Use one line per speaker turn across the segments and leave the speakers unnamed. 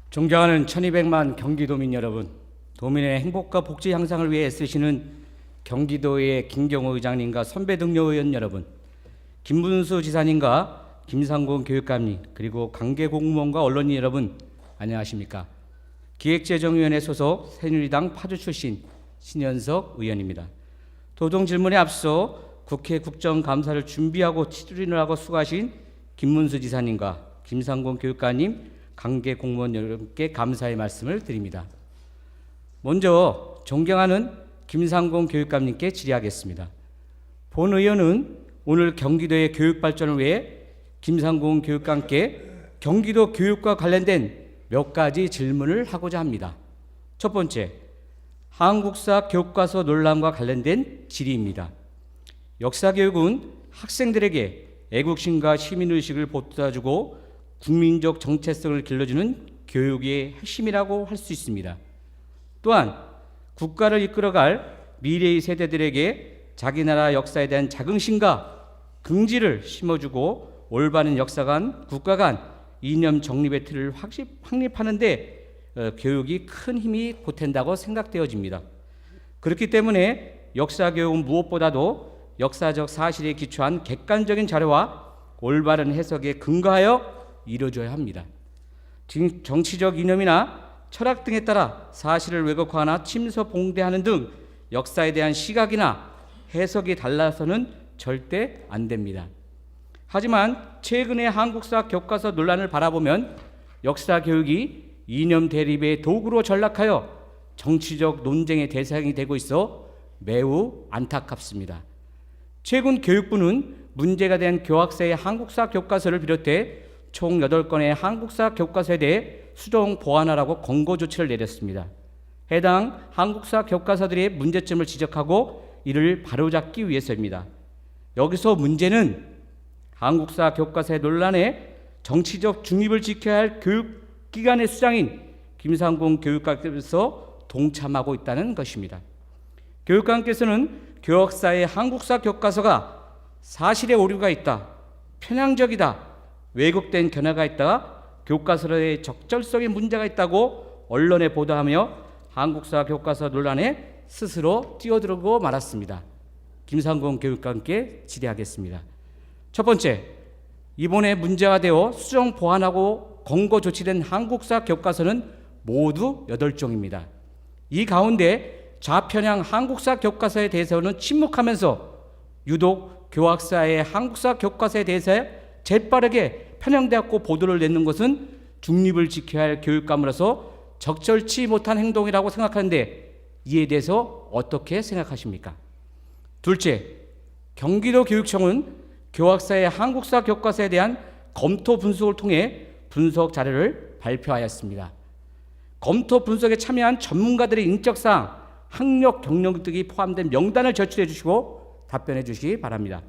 존경하는 1200만 경기도민 여러분, 도민의 행복과 복지 향상을 위해 애쓰시는 경기도의 김경호 의장님과 선배 동료 의원 여러분, 김문수 지사님과 김상곤 교육감님, 그리고 관계 공무원과 언론인 여러분, 안녕하십니까? 기획재정위원회 소속 새누리당 파주 출신 신현석 의원입니다. 도동 질문에 앞서 국회 국정감사를 준비하고 추진하고 수고하신 김문수 지사님과 김상곤 교육감님, 관계 공무원 여러분께 감사의 말씀을 드립니다. 먼저 존경하는 김상곤 교육감님께 질의하겠습니다. 본 의원은 오늘 경기도의 교육 발전을 위해 김상곤 교육감께 경기도 교육과 관련된 몇 가지 질문을 하고자 합니다. 첫 번째, 한국사 교과서 논란과 관련된 질의입니다. 역사교육은 학생들에게 애국심과 시민의식을 보따주고 국민적 정체성을 길러주는 교육의 핵심이라고 할 수 있습니다. 또한 국가를 이끌어갈 미래의 세대들에게 자기 나라 역사에 대한 자긍심과 긍지를 심어주고 올바른 역사 간, 국가 간 이념 정립의 틀을 확립하는 데 교육이 큰 힘이 보탠다고 생각되어집니다. 그렇기 때문에 역사교육은 무엇보다도 역사적 사실에 기초한 객관적인 자료와 올바른 해석에 근거하여 이루어져야 합니다. 정치적 이념이나 철학 등에 따라 사실을 왜곡하거나 침소봉대하는 등 역사에 대한 시각이나 해석이 달라서는 절대 안 됩니다. 하지만 최근의 한국사 교과서 논란을 바라보면 역사 교육이 이념 대립의 도구로 전락하여 정치적 논쟁의 대상이 되고 있어 매우 안타깝습니다. 최근 교육부는 문제가 된 교학사의 한국사 교과서를 비롯해 총 8건의 한국사 교과서에 대해 수정 보완하라고 권고 조치를 내렸습니다. 해당 한국사 교과서들의 문제점을 지적하고 이를 바로잡기 위해서입니다. 여기서 문제는 한국사 교과서의 논란에 정치적 중립을 지켜야 할 교육기관의 수장인 김상곤 교육감께서 동참하고 있다는 것입니다. 교육감께서는 교학사의 한국사 교과서가 사실에 오류가 있다, 편향적이다, 왜곡된 견해가 있다, 교과서의 적절성에 문제가 있다고 언론에 보도하며 한국사 교과서 논란에 스스로 뛰어들고 말았습니다. 김상곤 교육감께 질의하겠습니다. 첫 번째, 이번에 문제가 되어 수정 보완하고 권고 조치된 한국사 교과서는 모두 8종입니다. 이 가운데 좌편향 한국사 교과서에 대해서는 침묵하면서 유독 교학사의 한국사 교과서에 대해서 재빠르게 편향되었고 보도를 내는 것은 중립을 지켜야 할 교육감으로서 적절치 못한 행동이라고 생각하는데 이에 대해서 어떻게 생각하십니까? 둘째, 경기도 교육청은 교학사의 한국사 교과서에 대한 검토 분석을 통해 분석 자료를 발표하였습니다. 검토 분석에 참여한 전문가들의 인적사항, 학력, 경력 등이 포함된 명단을 제출해 주시고 답변해 주시기 바랍니다.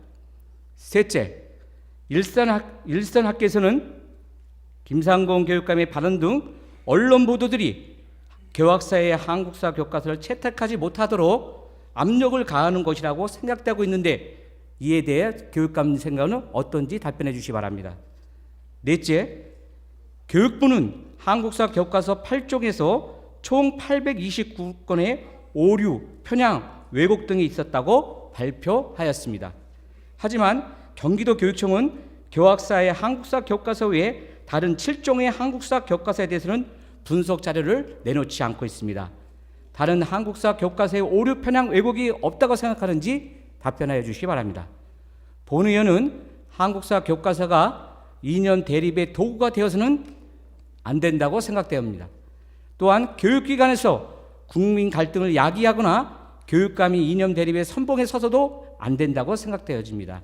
셋째, 일선학계에서는 김상곤 교육감의 발언 등 언론 보도들이 교학사의 한국사 교과서를 채택하지 못하도록 압력을 가하는 것이라고 생각되고 있는데 이에 대해 교육감 생각은 어떤지 답변해 주시기 바랍니다. 넷째, 교육부는 한국사 교과서 8종에서 총 829건의 오류, 편향, 왜곡 등이 있었다고 발표하였습니다. 하지만 경기도 교육청은 교학사의 한국사 교과서 외에 다른 7종의 한국사 교과서에 대해서는 분석 자료를 내놓지 않고 있습니다. 다른 한국사 교과서의 오류, 편향, 왜곡이 없다고 생각하는지 답변하여 주시기 바랍니다. 본 의원은 한국사 교과서가 이념 대립의 도구가 되어서는 안 된다고 생각됩니다. 또한 교육기관에서 국민 갈등을 야기하거나 교육감이 이념 대립의 선봉에 서서도 안 된다고 생각되어집니다.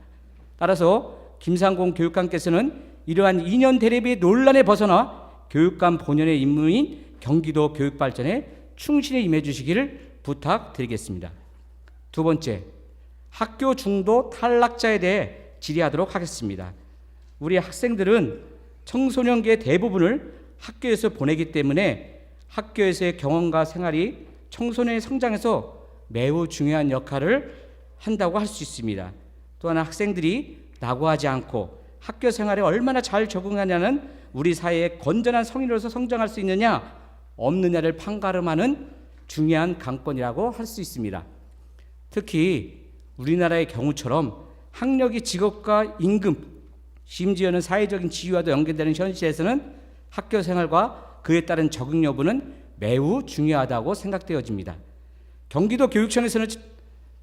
따라서 김상곤 교육감께서는 이러한 이념 대립의 논란에 벗어나 교육감 본연의 임무인 경기도 교육 발전에 충실히 임해 주시기를 부탁드리겠습니다. 두 번째, 학교 중도 탈락자에 대해 질의하도록 하겠습니다. 우리 학생들은 청소년기의 대부분을 학교에서 보내기 때문에 학교에서의 경험과 생활이 청소년의 성장에서 매우 중요한 역할을 한다고 할 수 있습니다. 또한 학생들이 낙오하지 않고 학교 생활에 얼마나 잘 적응하냐는 우리 사회의 건전한 성인으로서 성장할 수 있느냐 없느냐를 판가름하는 중요한 관건이라고 할 수 있습니다. 특히 우리나라의 경우처럼 학력이 직업과 임금, 심지어는 사회적인 지위와도 연결되는 현실에서는 학교 생활과 그에 따른 적응 여부는 매우 중요하다고 생각되어집니다. 경기도 교육청에서는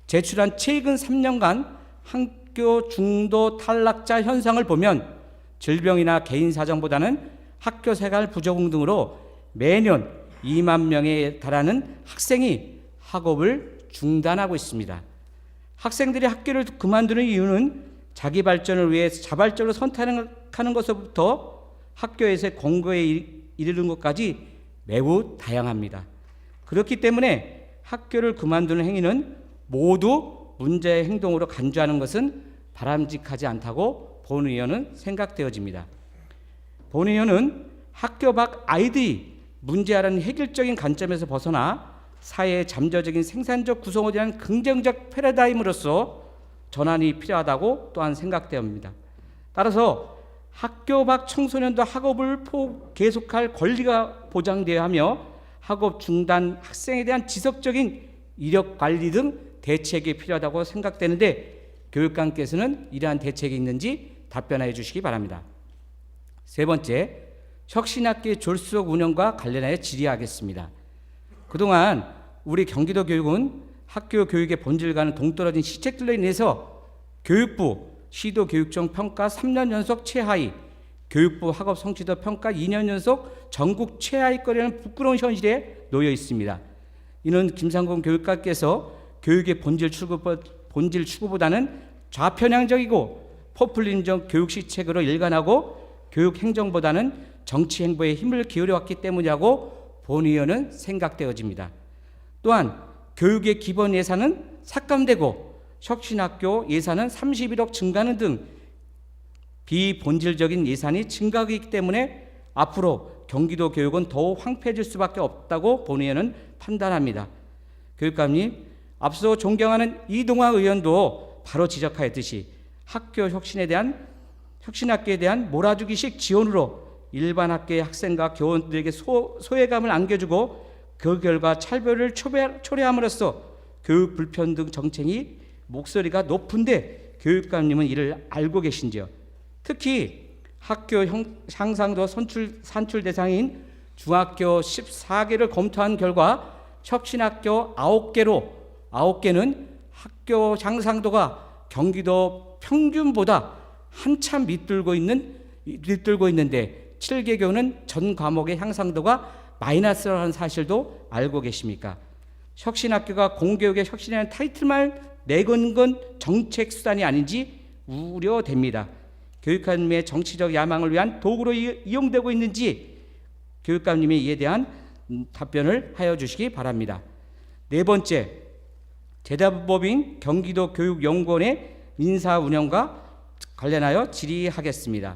제출한 최근 3년간 학교 중도 탈락자 현상을 보면 질병이나 개인 사정보다는 학교 생활 부적응 등으로 매년 2만 명에 달하는 학생이 학업을 중단하고 있습니다. 학생들이 학교를 그만두는 이유는 자기 발전을 위해 자발적으로 선택하는 것부터 학교에서의 권고에 이르는 것까지 매우 다양합니다. 그렇기 때문에 학교를 그만두는 행위는 모두 문제의 행동으로 간주하는 것은 바람직하지 않다고 본 의원은 생각되어집니다. 본 의원은 학교 밖 아이들이 문제라는 획일적인 관점에서 벗어나 사회의 잠재적인 생산적 구성에 대한 긍정적 패러다임으로서 전환이 필요하다고 또한 생각되옵니다. 따라서 학교 밖 청소년도 학업을 계속할 권리가 보장되어야 하며 학업 중단 학생에 대한 지속적인 이력 관리 등 대책이 필요하다고 생각되는데 교육감께서는 이러한 대책이 있는지 답변해 주시기 바랍니다. 세 번째, 혁신학교의 졸속 운영과 관련하여 질의하겠습니다. 그동안 우리 경기도 교육은 학교 교육의 본질과는 동떨어진 시책들로 인해서 교육부 시도교육청 평가 3년 연속 최하위, 교육부 학업 성취도 평가 2년 연속 전국 최하위권이라는 부끄러운 현실에 놓여 있습니다. 이는 김상곤 교육감께서 교육의 본질 추구보다는 좌편향적이고 포퓰리즘적 교육 시책으로 일관하고 교육 행정보다는 정치 행보에 힘을 기울여 왔기 때문이라고 본 의원은 생각되어집니다. 또한 교육의 기본 예산은 삭감되고 혁신학교 예산은 31억 증가하는 등 비본질적인 예산이 증가하기 때문에 앞으로 경기도 교육은 더욱 황폐해질 수밖에 없다고 본 의원은 판단합니다. 교육감님, 앞서 존경하는 이동화 의원도 바로 지적하였듯이 학교 혁신학교에 대한 몰아주기식 지원으로 일반 학교의 학생과 교원들에게 소외감을 안겨주고 그 결과 차별을 초래함으로써 교육 불평등 정책이 목소리가 높은데 교육감님은 이를 알고 계신지요? 특히 학교 향상도 산출 대상인 중학교 14개를 검토한 결과 혁신학교 9개는 학교 향상도가 경기도 평균보다 한참 밑들고 있는데 7개 교는 전 과목의 향상도가 마이너스라는 사실도 알고 계십니까? 혁신학교가 공교육의 혁신이라는 타이틀만 내건 건 정책 수단이 아닌지 우려됩니다. 교육감님의 정치적 야망을 위한 도구로 이용되고 있는지 교육감님이 이에 대한 답변을 하여 주시기 바랍니다. 네 번째, 재단법인 경기도 교육연구원의 인사 운영과 관련하여 질의하겠습니다.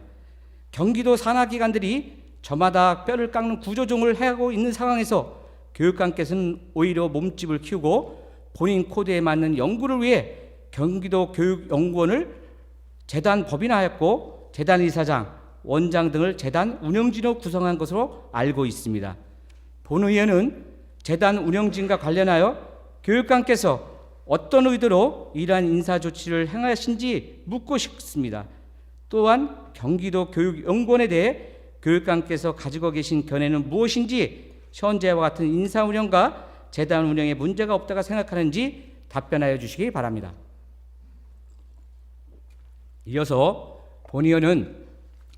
경기도 산하기관들이 저마다 뼈를 깎는 구조조정을 하고 있는 상황에서 교육감께서는 오히려 몸집을 키우고 본인 코드에 맞는 연구를 위해 경기도 교육연구원을 재단 법인화했고 재단 이사장, 원장 등을 재단 운영진으로 구성한 것으로 알고 있습니다. 본 의원은 재단 운영진과 관련하여 교육감께서 어떤 의도로 이러한 인사 조치를 행하신지 묻고 싶습니다. 또한 경기도 교육연구원에 대해 교육감께서 가지고 계신 견해는 무엇인지 현재와 같은 인사 운영과 재단 운영에 문제가 없다고 생각하는지 답변하여 주시기 바랍니다. 이어서 본 의원은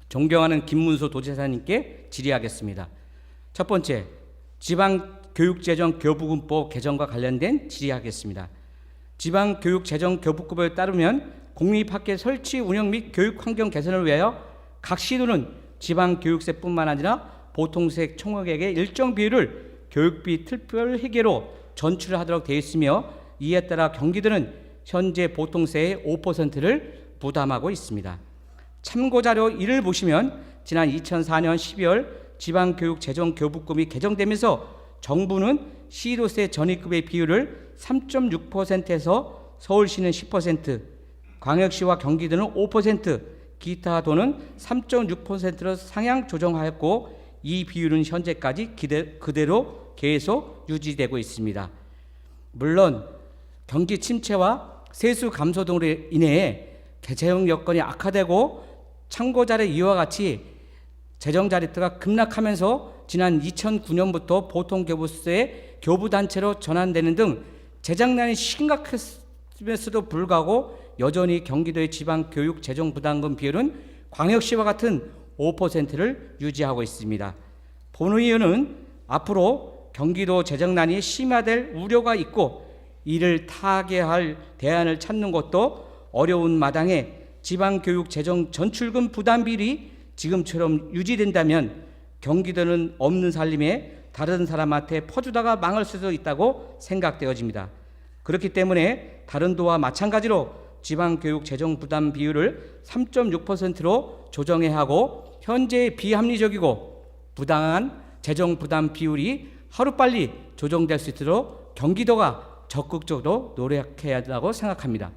존경하는 김문수 도지사님께 질의하겠습니다. 첫 번째, 지방교육재정교부금법 개정과 관련된 질의하겠습니다. 지방교육재정교부금법에 따르면 공립학교 설치 운영 및 교육환경 개선을 위하여 각 시도는 지방교육세뿐만 아니라 보통세 총액의 일정 비율을 교육비 특별 회계로 전출하도록 되어 있으며 이에 따라 경기도는 현재 보통세의 5%를 부담하고 있습니다. 참고자료 1을 보시면 지난 2004년 12월 지방교육재정교부금이 개정되면서 정부는 시도세 전입급의 비율을 3.6%에서 서울시는 10%, 광역시와 경기도는 5%, 기타 도는 3.6%로 상향 조정하였고 이 비율은 현재까지 그대로 계속 유지되고 있습니다. 물론 경기 침체와 세수 감소 등으로 인해 재정 여건이 악화되고 참고자료 이와 같이 재정 자립도가 급락하면서 지난 2009년부터 보통교부세 교부단체로 전환되는 등 재정난이 심각했음에도 불구하고 여전히 경기도의 지방교육 재정부담금 비율은 광역시와 같은 5%를 유지하고 있습니다. 본의원은 앞으로 경기도 재정난이 심화될 우려가 있고 이를 타개할 대안을 찾는 것도 어려운 마당에 지방교육 재정 전출금 부담 비율이 지금처럼 유지된다면 경기도는 없는 살림에 다른 사람한테 퍼주다가 망할 수도 있다고 생각되어집니다. 그렇기 때문에 다른 도와 마찬가지로 지방교육 재정 부담 비율을 3.6%로 조정해야 하고 현재의 비합리적이고 부당한 재정 부담 비율이 하루빨리 조정될 수 있도록 경기도가 적극적으로 노력해야 한다고 생각합니다.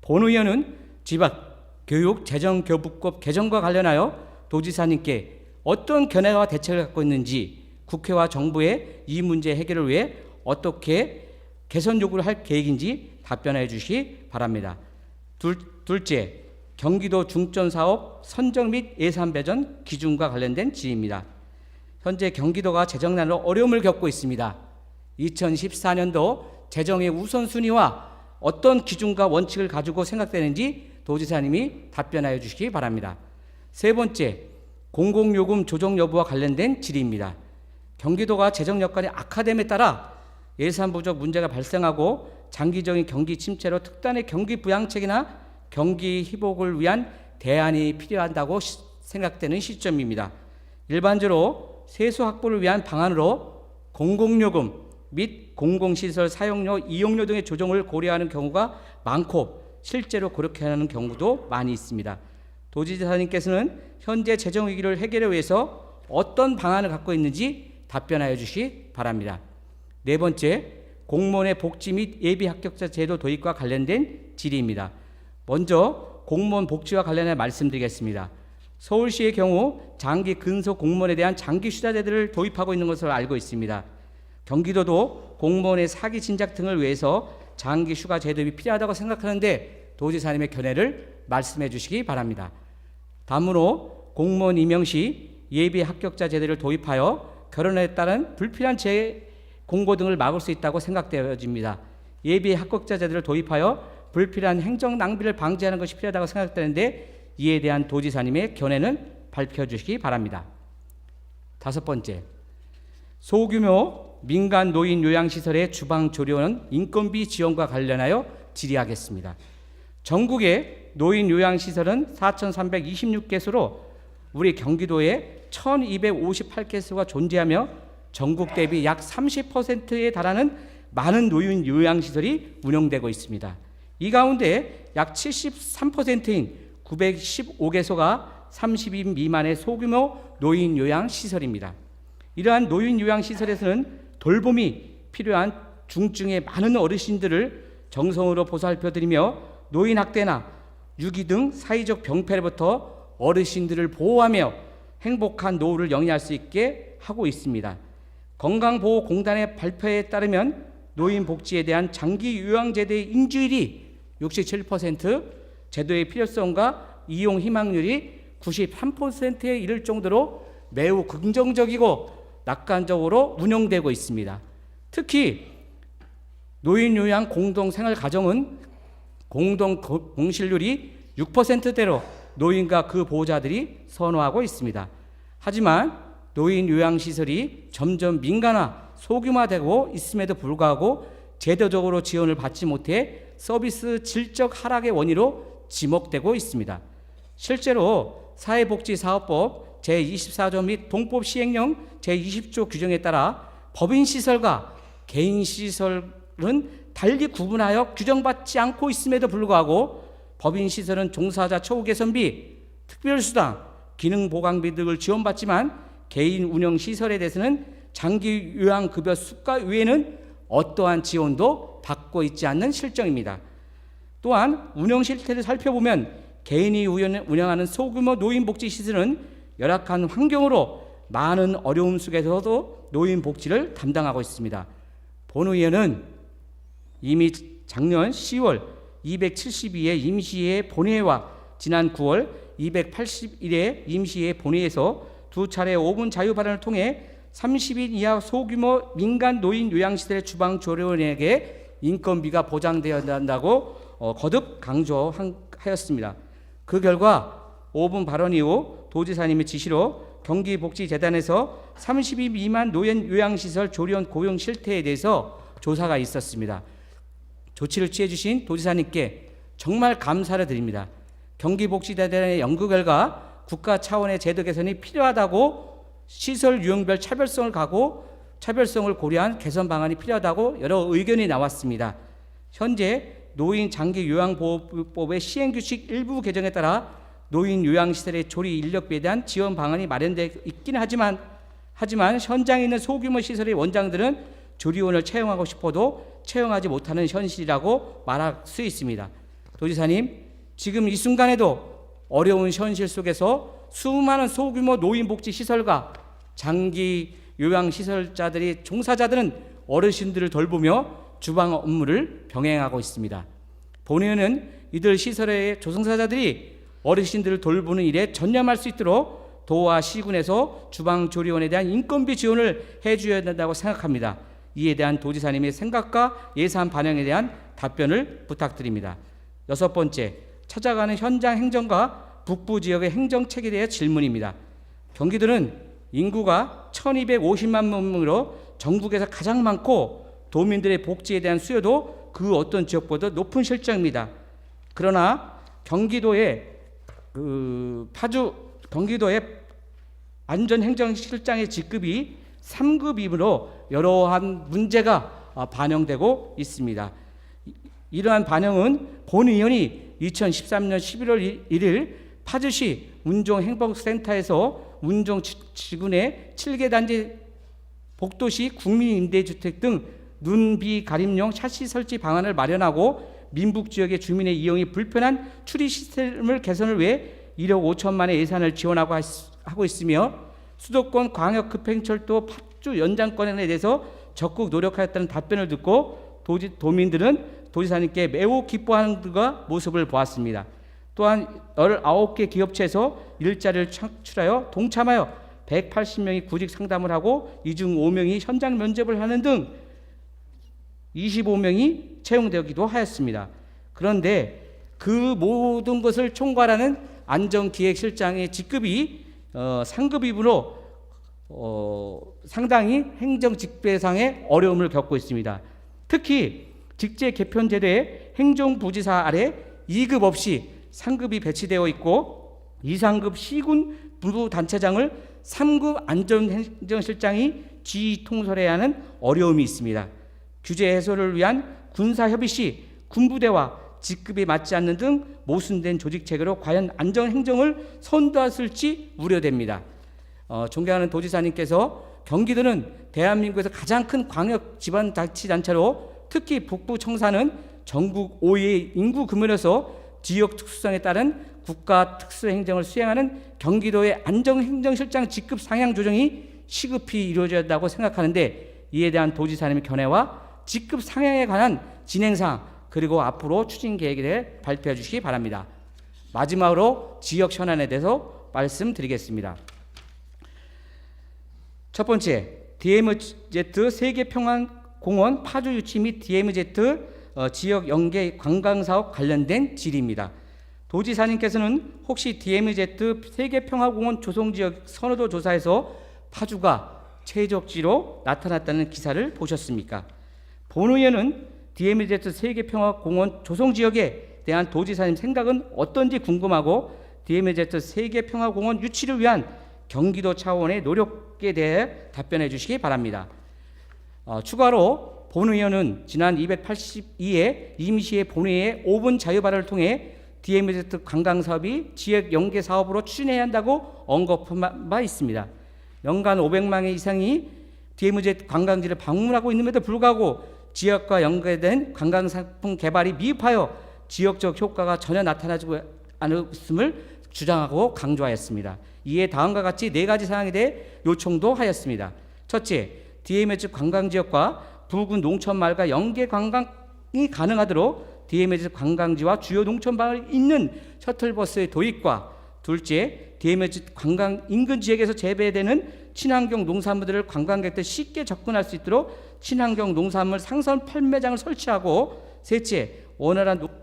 본 의원은 지방교육 재정교부법 개정과 관련하여 도지사님께 어떤 견해와 대책을 갖고 있는지 국회와 정부의 이 문제 해결을 위해 어떻게 개선 요구를 할 계획인지 답변해 주시기 바랍니다. 둘째, 경기도 중점사업 선정 및 예산 배정 기준과 관련된 질의입니다. 현재 경기도가 재정난으로 어려움을 겪고 있습니다. 2014년도 재정의 우선순위와 어떤 기준과 원칙을 가지고 생각되는지 도지사님이 답변하여 주시기 바랍니다. 세 번째, 공공요금 조정 여부와 관련된 질의입니다. 경기도가 재정 여건이 악화됨에 따라 예산 부족 문제가 발생하고 장기적인 경기 침체로 특단의 경기 부양책이나 경기 회복을 위한 대안이 필요하다고 생각되는 시점입니다. 일반적으로 세수 확보를 위한 방안으로 공공요금 및 공공시설 사용료, 이용료 등의 조정을 고려하는 경우가 많고 실제로 그렇게 하는 경우도 많이 있습니다. 도지사님께서는 현재 재정 위기를 해결하기 위해서 어떤 방안을 갖고 있는지 답변하여 주시기 바랍니다. 네 번째, 공무원의 복지 및 예비 합격자 제도 도입과 관련된 질의입니다. 먼저 공무원 복지와 관련해 말씀드리겠습니다. 서울시의 경우 장기 근속 공무원에 대한 장기 휴자 제도를 도입하고 있는 것으로 알고 있습니다. 경기도도 공무원의 사기 진작 등을 위해서 장기 휴가 제도가 필요하다고 생각하는데 도지사님의 견해를 말씀해 주시기 바랍니다. 다음으로 공무원 임용 시 예비 합격자 제도를 도입하여 결혼에 따른 불필요한 재공고 등을 막을 수 있다고 생각되어집니다. 예비 합격자 제도를 도입하여 불필요한 행정 낭비를 방지하는 것이 필요하다고 생각되는데 이에 대한 도지사님의 견해는 발표해 주시기 바랍니다. 다섯 번째, 소규모 민간 노인 요양시설의 주방 조리원 인건비 지원과 관련하여 질의하겠습니다. 전국의 노인 요양시설은 4,326개소로 우리 경기도에 1,258개소가 존재하며 전국 대비 약 30%에 달하는 많은 노인 요양시설이 운영되고 있습니다. 이 가운데 약 73%인 915개소가 30인 미만의 소규모 노인 요양시설입니다. 이러한 노인 요양시설에서는 돌봄이 필요한 중증의 많은 어르신들을 정성으로 보살펴드리며 노인학대나 유기 등 사회적 병폐로부터 어르신들을 보호하며 행복한 노후를 영위할 수 있게 하고 있습니다. 건강보호공단의 발표에 따르면 노인 복지에 대한 장기 요양제도의 인지율이 67%, 제도의 필요성과 이용 희망률이 93%에 이를 정도로 매우 긍정적이고 낙관적으로 운영되고 있습니다. 특히 노인 요양 공동생활가정은 공동 공실률이 6%대로 노인과 그 보호자들이 선호하고 있습니다. 하지만 노인 요양시설이 점점 민간화, 소규모화되고 있음에도 불구하고 제도적으로 지원을 받지 못해 서비스 질적 하락의 원인으로 지목되고 있습니다. 실제로 사회복지사업법 제24조 및 동법 시행령 제20조 규정에 따라 법인시설과 개인시설은 달리 구분하여 규정받지 않고 있음에도 불구하고 법인시설은 종사자 처우 개선비, 특별수당, 기능보강비 등을 지원받지만 개인 운영시설에 대해서는 장기 요양급여 수가 외에는 어떠한 지원도 받고 있지 않는 실정입니다. 또한 운영 실태를 살펴보면 개인이 운영하는 소규모 노인복지시설은 열악한 환경으로 많은 어려움 속에서도 노인복지를 담당하고 있습니다. 본 의원은 이미 작년 10월 272회 임시회 본회의와 지난 9월 281회 임시회 본회의에서 두 차례 5분 자유 발언을 통해 30인 이하 소규모 민간 노인 요양시설의 주방 조리원에게 인건비가 보장되어야 한다고 거듭 강조하였습니다. 그 결과 5분 발언 이후 도지사님의 지시로 경기복지재단에서 30인 미만 노인 요양시설 조리원 고용 실태에 대해서 조사가 있었습니다. 조치를 취해 주신 도지사님께 정말 감사를 드립니다. 경기복지재단의 연구 결과 국가 차원의 제도 개선이 필요하다고, 시설 유형별 차별성을 고려한 개선 방안이 필요하다고 여러 의견이 나왔습니다. 현재 노인 장기 요양보호법의 시행규칙 일부 개정에 따라 노인 요양시설의 조리 인력비에 대한 지원 방안이 마련되어 있긴 하지만 현장에 있는 소규모 시설의 원장들은 조리원을 채용하고 싶어도 채용하지 못하는 현실이라고 말할 수 있습니다. 도지사님, 지금 이 순간에도 어려운 현실 속에서 수많은 소규모 노인복지시설과 장기 요양시설자들이 종사자들은 어르신들을 돌보며 주방 업무를 병행하고 있습니다. 본의원은 이들 시설의 조성사자들이 어르신들을 돌보는 일에 전념할 수 있도록 도와 시군에서 주방조리원에 대한 인건비 지원을 해줘야 된다고 생각합니다. 이에 대한 도지사님의 생각과 예산 반영에 대한 답변을 부탁드립니다. 6번째, 찾아가는 현장 행정과 북부 지역의 행정책에 대해 질문입니다. 경기도는 인구가 1250만 명으로 전국에서 가장 많고 도민들의 복지에 대한 수요도 그 어떤 지역보다 높은 실정입니다. 그러나 경기도의 안전행정실장의 직급이 3급이므로 여러한 문제가 반영되고 있습니다. 이러한 반영은 본 의원이 2013년 11월 1일 파주시 운종행복센터에서 운종지구내 7개 단지 복도시 국민임대주택 등 눈비 가림용 샤시 설치 방안을 마련하고 민북지역의 주민의 이용이 불편한 추리 시스템을 개선을 위해 1억 5천만의 예산을 지원하고 하고 있으며 수도권 광역급행철도 파주 연장권에 대해서 적극 노력하였다는 답변을 듣고 도민들은 도지사님께 매우 기뻐하는 모습을 보았습니다. 또한 19개 기업체에서 일자리를 창출하여 동참하여 180명이 구직 상담을 하고 이 중 5명이 현장 면접을 하는 등 25명이 채용되기도 하였습니다. 그런데 그 모든 것을 총괄하는 안전기획실장의 직급이 상급이므로 상당히 행정직배상의 어려움을 겪고 있습니다. 특히 직제 개편제도에 행정부지사 아래 2급 없이 상급이 배치되어 있고 2상급 시군 부단체장을 3급 안전행정실장이 지휘 통솔해야 하는 어려움이 있습니다. 규제 해소를 위한 군사협의 시 군부대와 직급이 맞지 않는 등 모순된 조직체계로 과연 안전행정을 선도했을지 우려됩니다. 존경하는 도지사님께서 경기도는 대한민국에서 가장 큰 광역 지방자치단체로 특히 북부 청사는 전국 5위의 인구 규모로서 지역 특수성에 따른 국가 특수행정을 수행하는 경기도의 안전행정실장 직급 상향 조정이 시급히 이루어져야 한다고 생각하는데 이에 대한 도지사님의 견해와 직급 상향에 관한 진행사항 그리고 앞으로 추진 계획에 대해 발표해 주시기 바랍니다. 마지막으로 지역 현안에 대해서 말씀드리겠습니다. 첫 번째, DMZ 세계평화공원 파주 유치 및 DMZ 지역 연계 관광사업 관련된 질의입니다. 도지사님께서는 혹시 DMZ 세계평화공원 조성지역 선호도 조사에서 파주가 최적지로 나타났다는 기사를 보셨습니까? 본 의원은 DMZ 세계평화공원 조성지역에 대한 도지사님 생각은 어떤지 궁금하고 DMZ 세계평화공원 유치를 위한 경기도 차원의 노력에 대해 답변해 주시기 바랍니다. 추가로 본 의원은 지난 282회 임시회 본회의의 5분 자유 발언을 통해 DMZ 관광사업이 지역 연계 사업으로 추진해야 한다고 언급한 바 있습니다. 연간 500만 회 이상이 DMZ 관광지를 방문하고 있음에도 불구하고 지역과 연계된 관광상품 개발이 미흡하여 지역적 효과가 전혀 나타나지 않았음을 주장하고 강조하였습니다. 이에 다음과 같이 4가지 사항에 대해 요청도 하였습니다. 첫째, DMZ 관광지역과 부근 농촌마을과 연계 관광이 가능하도록 DMZ 관광지와 주요 농촌마을이 있는 셔틀버스의 도입과, 둘째, DMZ 관광 인근 지역에서 재배되는 친환경 농산물들을 관광객들 쉽게 접근할 수 있도록 친환경 농산물 상선 판매장을 설치하고, 셋째, 원활한 농산물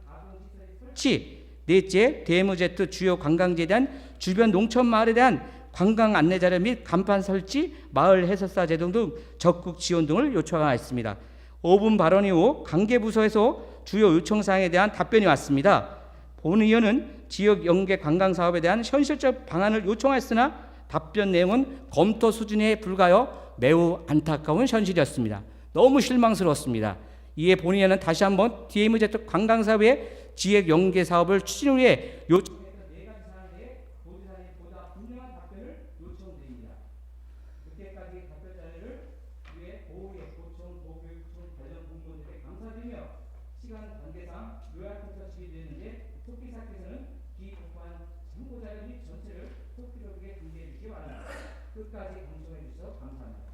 가공시설의 설치, 넷째, DMZ 주요 관광지에 대한 주변 농촌 마을에 대한 관광 안내자료 및 간판 설치, 마을 해설사 제동 등 적극 지원 등을 요청하였습니다. 5분 발언 이후 관계부서에서 주요 요청사항에 대한 답변이 왔습니다. 본 의원은 지역 연계 관광 사업에 대한 현실적 방안을 요청하였으나 답변 내용은 검토 수준에 불과하여 매우 안타까운 현실이었습니다. 너무 실망스러웠습니다. 이에 본 의원은 다시 한번 DMZ 관광 사업의 지역 연계 사업을 추진을 위해 요청했던 4가지 사항에 대해 도지사님 보다 분명한 답변을 요청드립니다. 그때까지 답변 자료를 위해 보호의 고청, 보교육청 관련 공무원들께 감사드리며 시간 관계상 요약을 처치게 되는데 토끼사께서는 기록한 참고 자료 및 전체를 토끼로에게 공개해 주시기 바랍니다. 끝까지 방송해 주셔서 감사합니다.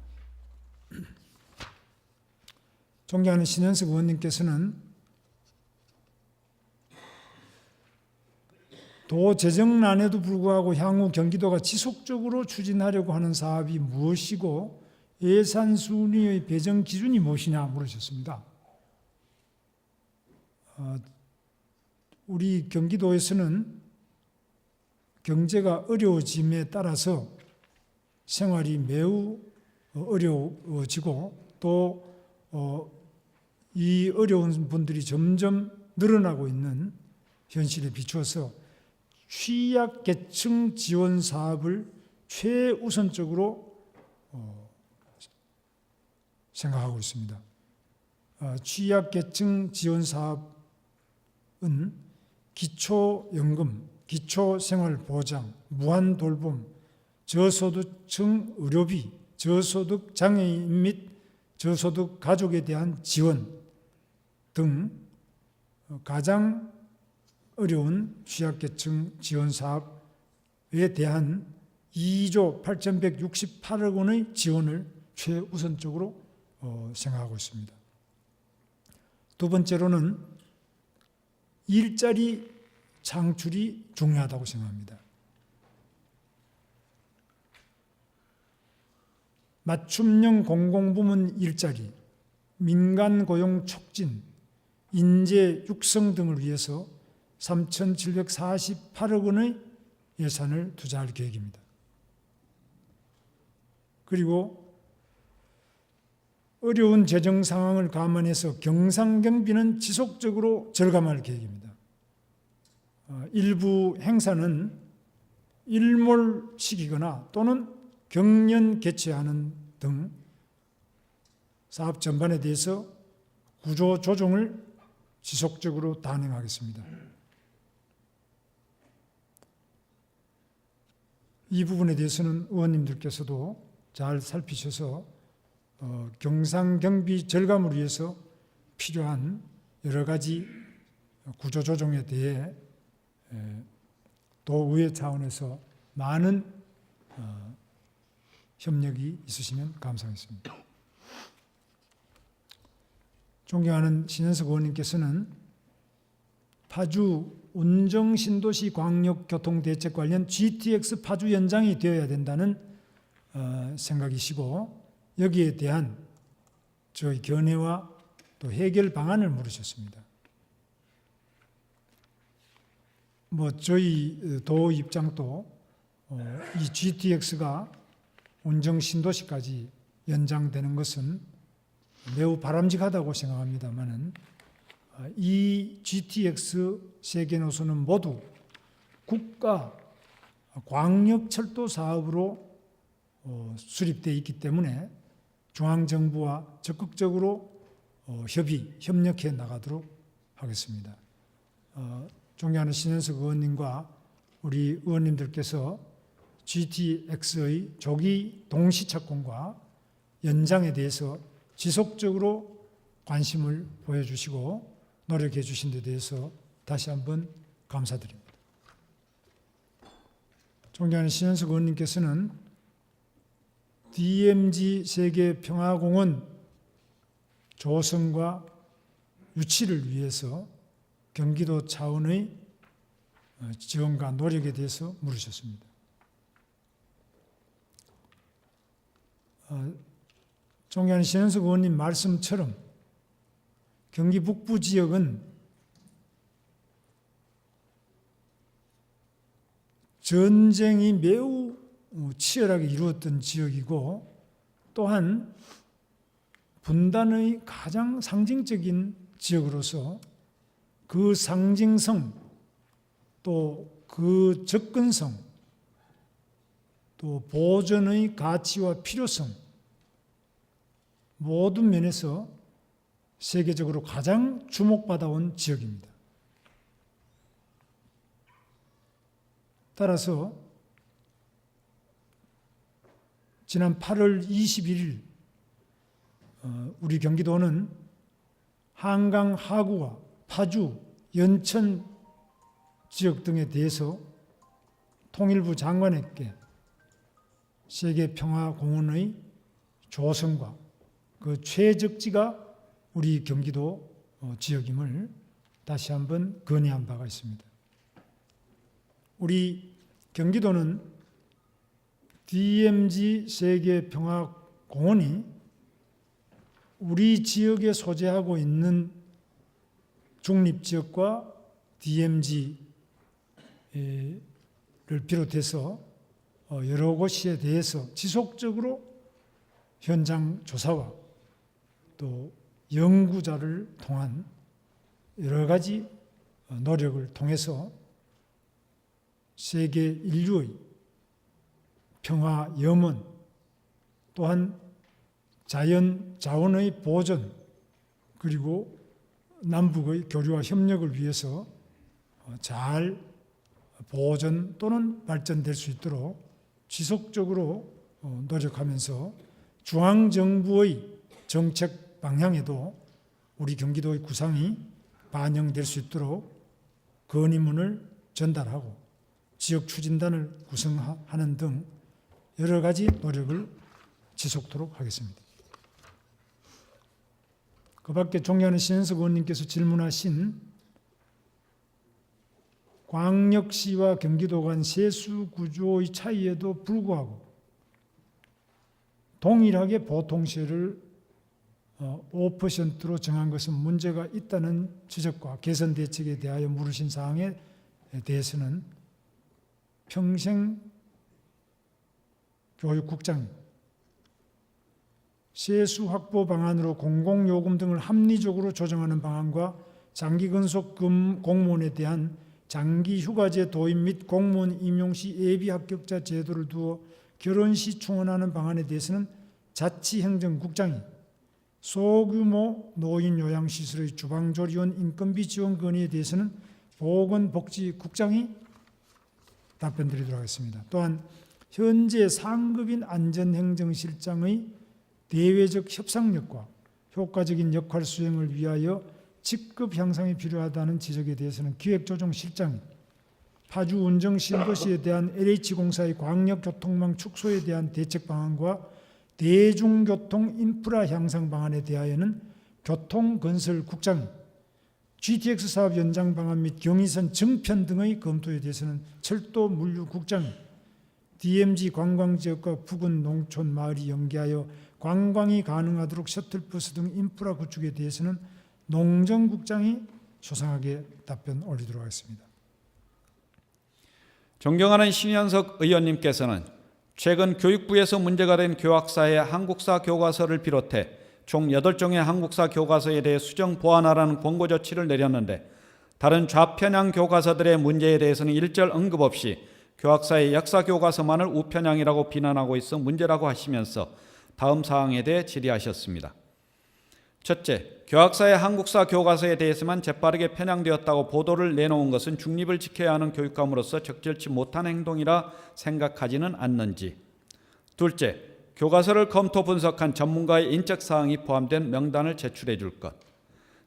존경하는 신현석 의원님께서는 도 재정난에도 불구하고 향후 경기도가 지속적으로 추진하려고 하는 사업이 무엇이고 예산 순위의 배정 기준이 무엇이냐 물으셨습니다. 우리 경기도에서는 경제가 어려워짐에 따라서 생활이 매우 어려워지고 또 이 어려운 분들이 점점 늘어나고 있는 현실에 비추어서 취약계층 지원 사업을 최우선적으로 생각하고 있습니다. 취약계층 지원 사업은 기초연금, 기초생활보장, 무한돌봄, 저소득층 의료비, 저소득 장애인 및 저소득 가족에 대한 지원 등 가장 어려운 취약계층 지원 사업에 대한 2조 8,168억 원의 지원을 최우선적으로 생각하고 있습니다. 두 번째로는 일자리 창출이 중요하다고 생각합니다. 맞춤형 공공부문 일자리, 민간 고용 촉진, 인재 육성 등을 위해서 3,748억 원의 예산을 투자할 계획입니다. 그리고 어려운 재정 상황을 감안해서 경상경비는 지속적으로 절감할 계획입니다. 일부 행사는 일몰시키거나 또는 경연 개최하는 등 사업 전반에 대해서 구조 조정을 지속적으로 단행하겠습니다. 이 부분에 대해서는 의원님들께서도 잘 살피셔서 경상경비 절감을 위해서 필요한 여러 가지 구조 조정에 대해 도의회 차원에서 많은 협력이 있으시면 감사하겠습니다. 존경하는 신현석 의원님께서는 파주 운정신도시 광역교통대책 관련 GTX 파주 연장이 되어야 된다는 생각이시고 여기에 대한 저희 견해와 또 해결 방안을 물으셨습니다. 저희 도 입장도 이 GTX가 운정신도시까지 연장되는 것은 매우 바람직하다고 생각합니다만은 이 GTX 세 개 노선은 모두 국가 광역철도 사업으로 수립되어 있기 때문에 중앙정부와 적극적으로 협력해 나가도록 하겠습니다. 존경하는 신현석 의원님과 우리 의원님들께서 GTX의 조기 동시 착공과 연장에 대해서 지속적으로 관심을 보여주시고 노력해 주신 데 대해서 다시 한번 감사드립니다. 존경하는 신현석 의원님께서는 DMZ 세계평화공원 조성과 유치를 위해서 경기도 차원의 지원과 노력에 대해서 물으셨습니다. 존경하는 신현석 의원님 말씀처럼 경기 북부 지역은 전쟁이 매우 치열하게 이루어졌던 지역이고 또한 분단의 가장 상징적인 지역으로서 그 상징성 또 그 접근성 또 보존의 가치와 필요성 모든 면에서 세계적으로 가장 주목받아온 지역입니다. 따라서 지난 8월 21일 우리 경기도는 한강 하구와 파주, 연천 지역 등에 대해서 통일부 장관에게 세계평화공원의 조성과 그 최적지가 우리 경기도 지역임을 다시 한번 건의한 바가 있습니다. 우리 경기도는 DMZ 세계평화공원이 우리 지역에 소재하고 있는 중립지역과 DMZ를 비롯해서 여러 곳에 대해서 지속적으로 현장 조사와 또 연구자를 통한 여러 가지 노력을 통해서 세계 인류의 평화 염원 또한 자연 자원의 보존 그리고 남북의 교류와 협력을 위해서 잘 보존 또는 발전될 수 있도록 지속적으로 노력하면서 중앙정부의 정책 방향에도 우리 경기도의 구상이 반영될 수 있도록 건의문을 전달하고 지역 추진단을 구성하는 등 여러 가지 노력을 지속토록 하겠습니다. 그 밖에 존경하는 신현석 의원님께서 질문하신 광역시와 경기도 간 세수 구조의 차이에도 불구하고 동일하게 보통세를 5%로 정한 것은 문제가 있다는 지적과 개선 대책에 대하여 물으신 사항에 대해서는 평생교육국장 세수 확보 방안으로 공공요금 등을 합리적으로 조정하는 방안과 장기 근속 공무원에 대한 장기 휴가제 도입 및 공무원 임용 시 예비 합격자 제도를 두어 결혼 시 충원하는 방안에 대해서는 자치행정국장이 소규모 노인 요양시설의 주방조리원 인건비 지원 건의에 대해서는 보건복지국장이 답변드리도록 하겠습니다. 또한 현재 상급인 안전행정실장의 대외적 협상력과 효과적인 역할 수행을 위하여 직급 향상이 필요하다는 지적에 대해서는 기획조정실장이 파주 운정 신도시에 대한 LH공사의 광역교통망 축소에 대한 대책 방안과 대중교통 인프라 향상 방안에 대하여는 교통건설국장이 GTX 사업 연장 방안 및 경의선 정편 등의 검토에 대해서는 철도물류국장이 DMZ 관광지역과 부근 농촌 마을이 연계하여 관광이 가능하도록 셔틀버스 등 인프라 구축에 대해서는 농정국장이 소상하게 답변 올리도록 하겠습니다.
존경하는 신현석 의원님께서는 최근 교육부에서 문제가 된 교학사의 한국사 교과서를 비롯해 총 8종의 한국사 교과서에 대해 수정 보완하라는 권고 조치를 내렸는데 다른 좌편향 교과서들의 문제에 대해서는 일절 언급 없이 교학사의 역사 교과서만을 우편향이라고 비난하고 있어 문제라고 하시면서 다음 사항에 대해 질의하셨습니다. 첫째, 교학사의 한국사 교과서에 대해서만 재빠르게 편향되었다고 보도를 내놓은 것은 중립을 지켜야 하는 교육감으로서 적절치 못한 행동이라 생각하지는 않는지. 둘째, 교과서를 검토 분석한 전문가의 인적 사항이 포함된 명단을 제출해 줄 것.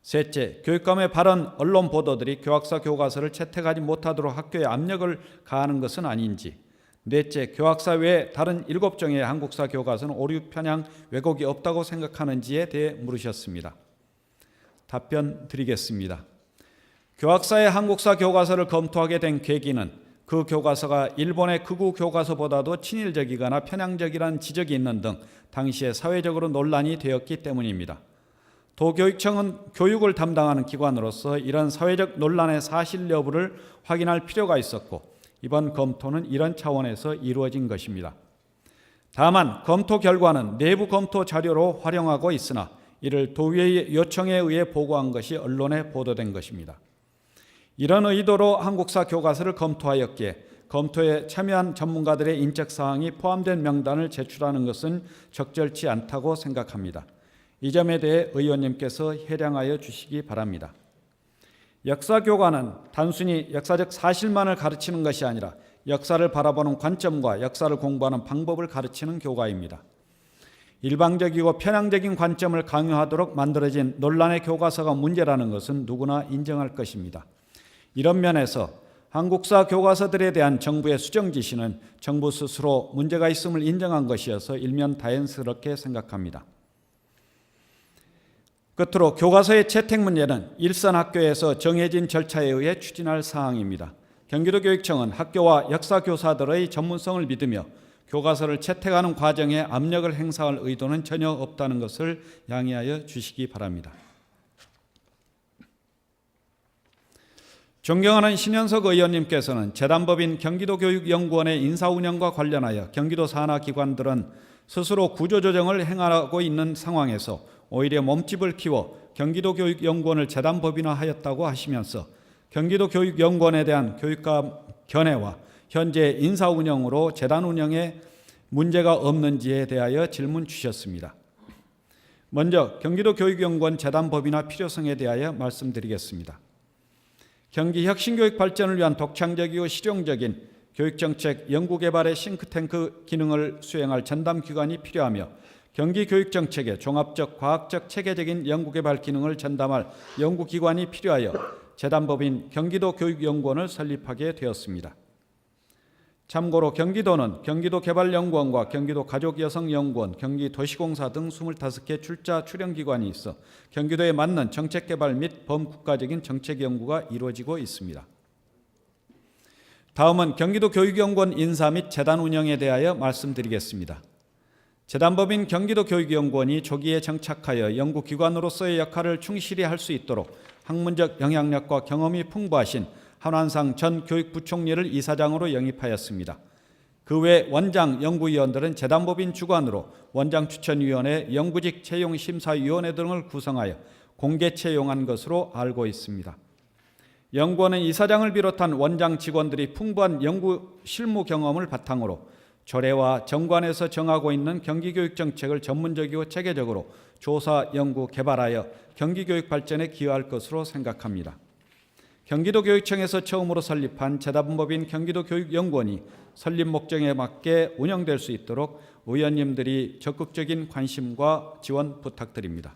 셋째, 교육감의 발언, 언론 보도들이 교학사 교과서를 채택하지 못하도록 학교에 압력을 가하는 것은 아닌지. 넷째, 교학사 외에 다른 7종의 한국사 교과서는 오류, 편향, 왜곡이 없다고 생각하는지에 대해 물으셨습니다. 답변 드리겠습니다. 교학사의 한국사 교과서를 검토하게 된 계기는 그 교과서가 일본의 극우 교과서보다도 친일적이거나 편향적이라는 지적이 있는 등 당시에 사회적으로 논란이 되었기 때문입니다. 도교육청은 교육을 담당하는 기관으로서 이런 사회적 논란의 사실 여부를 확인할 필요가 있었고 이번 검토는 이런 차원에서 이루어진 것입니다. 다만 검토 결과는 내부 검토 자료로 활용하고 있으나 이를 도의회의 요청에 의해 보고한 것이 언론에 보도된 것입니다. 이런 의도로 한국사 교과서를 검토하였기에 검토에 참여한 전문가들의 인적사항이 포함된 명단을 제출하는 것은 적절치 않다고 생각합니다. 이 점에 대해 의원님께서 해량하여 주시기 바랍니다. 역사교과는 단순히 역사적 사실만을 가르치는 것이 아니라 역사를 바라보는 관점과 역사를 공부하는 방법을 가르치는 교과입니다. 일방적이고 편향적인 관점을 강요하도록 만들어진 논란의 교과서가 문제라는 것은 누구나 인정할 것입니다. 이런 면에서 한국사 교과서들에 대한 정부의 수정 지시는 정부 스스로 문제가 있음을 인정한 것이어서 일면 다행스럽게 생각합니다. 끝으로 교과서의 채택 문제는 일선 학교에서 정해진 절차에 의해 추진할 사항입니다. 경기도교육청은 학교와 역사교사들의 전문성을 믿으며 교과서를 채택하는 과정에 압력을 행사할 의도는 전혀 없다는 것을 양해하여 주시기 바랍니다. 존경하는 신현석 의원님께서는 재단법인 경기도교육연구원의 인사운영과 관련하여 경기도 산하기관들은 스스로 구조조정을 행하고 있는 상황에서 오히려 몸집을 키워 경기도교육연구원을 재단법인화하였다고 하시면서 경기도교육연구원에 대한 교육감 견해와 현재 인사운영으로 재단 운영에 문제가 없는지에 대하여 질문 주셨습니다. 먼저 경기도교육연구원 재단법인화 필요성에 대하여 말씀드리겠습니다. 경기 혁신교육 발전을 위한 독창적이고 실용적인 교육정책 연구개발의 싱크탱크 기능을 수행할 전담기관이 필요하며 경기교육정책의 종합적 과학적 체계적인 연구개발 기능을 전담할 연구기관이 필요하여 재단법인 경기도교육연구원을 설립하게 되었습니다. 참고로 경기도는 경기도개발연구원과 경기도가족여성연구원, 경기도시공사 등 25개 출자 출연기관이 있어 경기도에 맞는 정책개발 및 범국가적인 정책연구가 이루어지고 있습니다. 다음은 경기도교육연구원 인사 및 재단 운영에 대하여 말씀드리겠습니다. 재단법인 경기도교육연구원이 조기에 정착하여 연구기관으로서의 역할을 충실히 할 수 있도록 학문적 영향력과 경험이 풍부하신 한완상 전 교육부총리를 이사장으로 영입하였습니다. 그 외 원장 연구위원들은 재단법인 주관으로 원장 추천위원회, 연구직 채용심사위원회 등을 구성하여 공개 채용한 것으로 알고 있습니다. 연구원은 이사장을 비롯한 원장 직원들이 풍부한 연구 실무 경험을 바탕으로 조례와 정관에서 정하고 있는 경기교육 정책을 전문적이고 체계적으로 조사, 연구, 개발하여 경기교육 발전에 기여할 것으로 생각합니다. 경기도교육청에서 처음으로 설립한 재단법인 경기도교육연구원이 설립 목적에 맞게 운영될 수 있도록 의원님들이 적극적인 관심과 지원 부탁드립니다.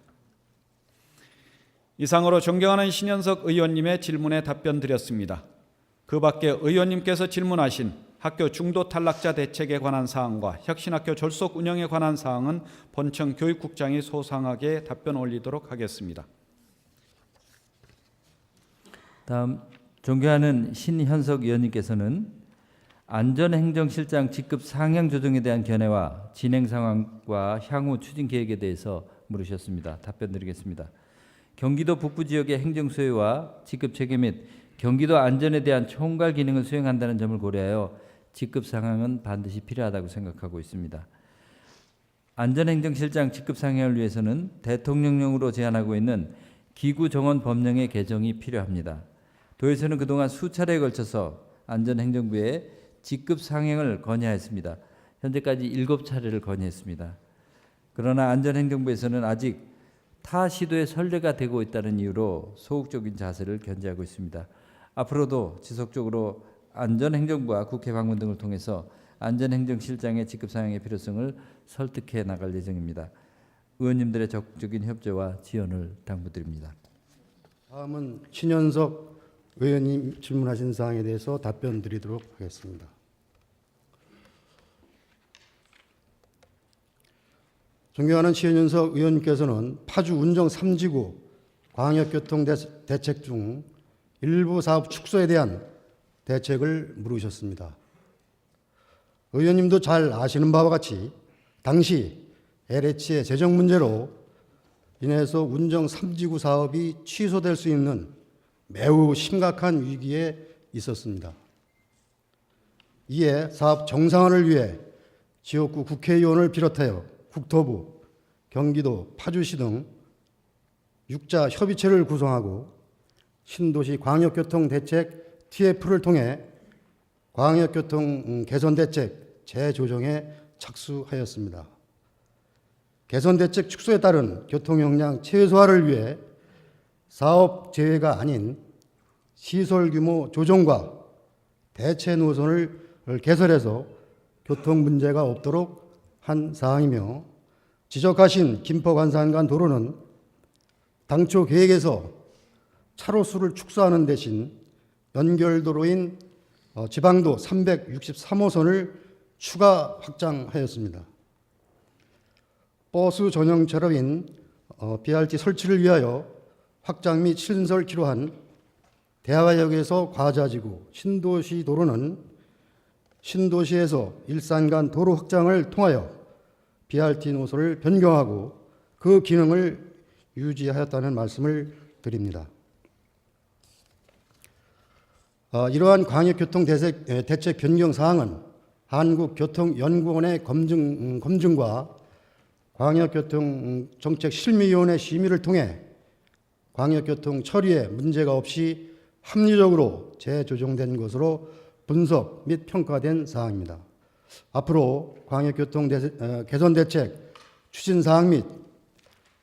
이상으로 존경하는 신현석 의원님의 질문에 답변 드렸습니다. 그 밖에 의원님께서 질문하신 학교 중도 탈락자 대책에 관한 사항과 혁신학교 졸속 운영에 관한 사항은 본청 교육국장이 소상하게 답변 올리도록 하겠습니다.
다음 존경하는 신현석 의원님께서는 안전행정실장 직급 상향 조정에 대한 견해와 진행 상황과 향후 추진 계획에 대해서 물으셨습니다. 답변 드리겠습니다. 경기도 북부 지역의 행정 소유와 직급 체계 및 경기도 안전에 대한 총괄 기능을 수행한다는 점을 고려하여 직급 상향은 반드시 필요하다고 생각하고 있습니다. 안전행정실장 직급 상향을 위해서는 대통령령으로 제안하고 있는 기구 정원 법령의 개정이 필요합니다. 도에서는 그동안 수차례에 걸쳐서 안전행정부에 직급 상향을 건의하였습니다. 현재까지 7차례를 건의했습니다. 그러나 안전행정부에서는 아직 타 시도에 선례가 되고 있다는 이유로 소극적인 자세를 견지하고 있습니다. 앞으로도 지속적으로 안전행정부와 국회 방문 등을 통해서 안전행정실장의 직급 상향의 필요성을 설득해 나갈 예정입니다. 의원님들의 적극적인 협조와 지원을 당부드립니다.
다음은 신현석 의원님 질문하신 사항에 대해서 답변 드리도록 하겠습니다. 존경하는 신현석 의원님께서는 파주 운정 3지구 광역교통 대책 중 일부 사업 축소에 대한 대책을 물으셨습니다. 의원님도 잘 아시는 바와 같이 당시 LH의 재정 문제로 인해서 운정 3지구 사업이 취소될 수 있는 매우 심각한 위기에 있었습니다. 이에 사업 정상화를 위해 지역구 국회의원을 비롯하여 국토부, 경기도, 파주시 등 6자 협의체를 구성하고 신도시 광역교통대책 TF를 통해 광역교통 개선대책 재조정에 착수하였습니다. 개선대책 축소에 따른 교통용량 최소화를 위해 사업 재개가 아닌 시설 규모 조정과 대체 노선을 개설해서 교통 문제가 없도록 한 사항이며, 지적하신 김포 관산 도로는 당초 계획에서 차로수를 축소하는 대신 연결도로인 지방도 363호선을 추가 확장하였습니다. 버스 전용 차로인 BRT 설치를 위하여 확장 및 신설 기로한 대화역에서 과자지구 신도시 도로는 신도시에서 일산 간 도로 확장을 통하여 BRT 노선을 변경하고 그 기능을 유지하였다는 말씀을 드립니다. 이러한 광역교통 대책 변경 사항은 한국교통연구원의 검증과 광역교통정책실미위원회 심의를 통해 광역교통 처리에 문제가 없이 합리적으로 재조정된 것으로 분석 및 평가된 사항입니다. 앞으로 광역교통 개선대책 추진사항 및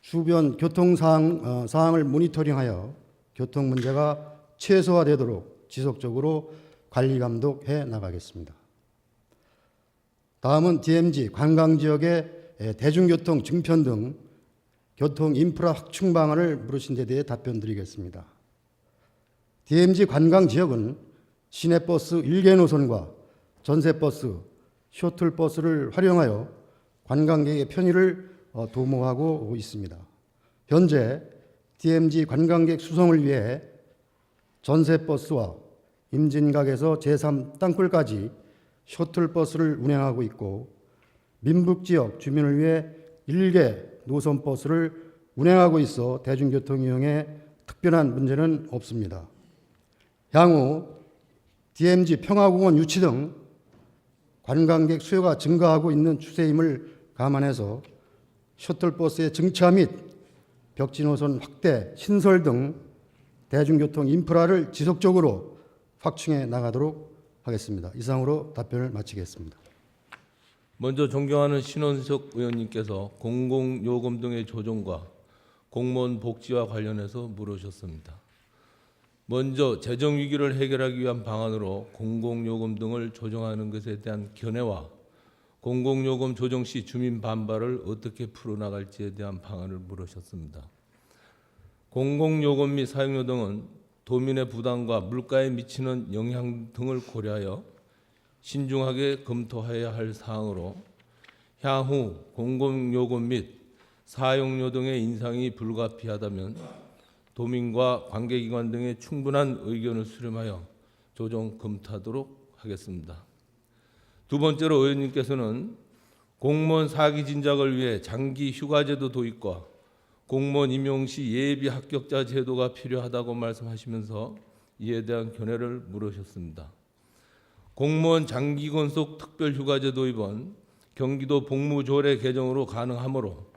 주변 교통사항을 모니터링하여 교통 문제가 최소화되도록 지속적으로 관리 감독해 나가겠습니다. 다음은 DMZ 관광지역의 대중교통 증편 등 교통 인프라 확충 방안을 물으신 데 대해 답변 드리겠습니다. DMZ 관광지역은 시내버스 1개 노선과 전세버스, 셔틀버스를 활용하여 관광객의 편의를 도모하고 있습니다. 현재 DMZ 관광객 수송을 위해 전세버스와 임진각에서 제3 땅굴까지 셔틀버스를 운행하고 있고, 민북지역 주민을 위해 1개 노선버스를 운행하고 있어 대중교통 이용에 특별한 문제는 없습니다. 향후 DMZ 평화공원 유치 등 관광객 수요가 증가하고 있는 추세임을 감안해서 셔틀버스의 증차 및 벽지노선 확대, 신설 등 대중교통 인프라를 지속적으로 확충해 나가도록 하겠습니다. 이상으로 답변을 마치겠습니다.
먼저 존경하는 신원석 의원님께서 공공요금 등의 조정과 공무원 복지와 관련해서 물으셨습니다. 먼저 재정위기를 해결하기 위한 방안으로 공공요금 등을 조정하는 것에 대한 견해와 공공요금 조정 시 주민 반발을 어떻게 풀어나갈지에 대한 방안을 물으셨습니다. 공공요금 및 사용료 등은 도민의 부담과 물가에 미치는 영향 등을 고려하여 신중하게 검토해야 할 사항으로, 향후 공공요금 및 사용료 등의 인상이 불가피하다면 도민과 관계기관 등의 충분한 의견을 수렴하여 조정 검토하도록 하겠습니다. 두 번째로 의원님께서는 공무원 사기 진작을 위해 장기 휴가제도 도입과 공무원 임용 시 예비 합격자 제도가 필요하다고 말씀하시면서 이에 대한 견해를 물으셨습니다. 공무원 장기 근속 특별휴가제 도입은 경기도 복무조례 개정으로 가능하므로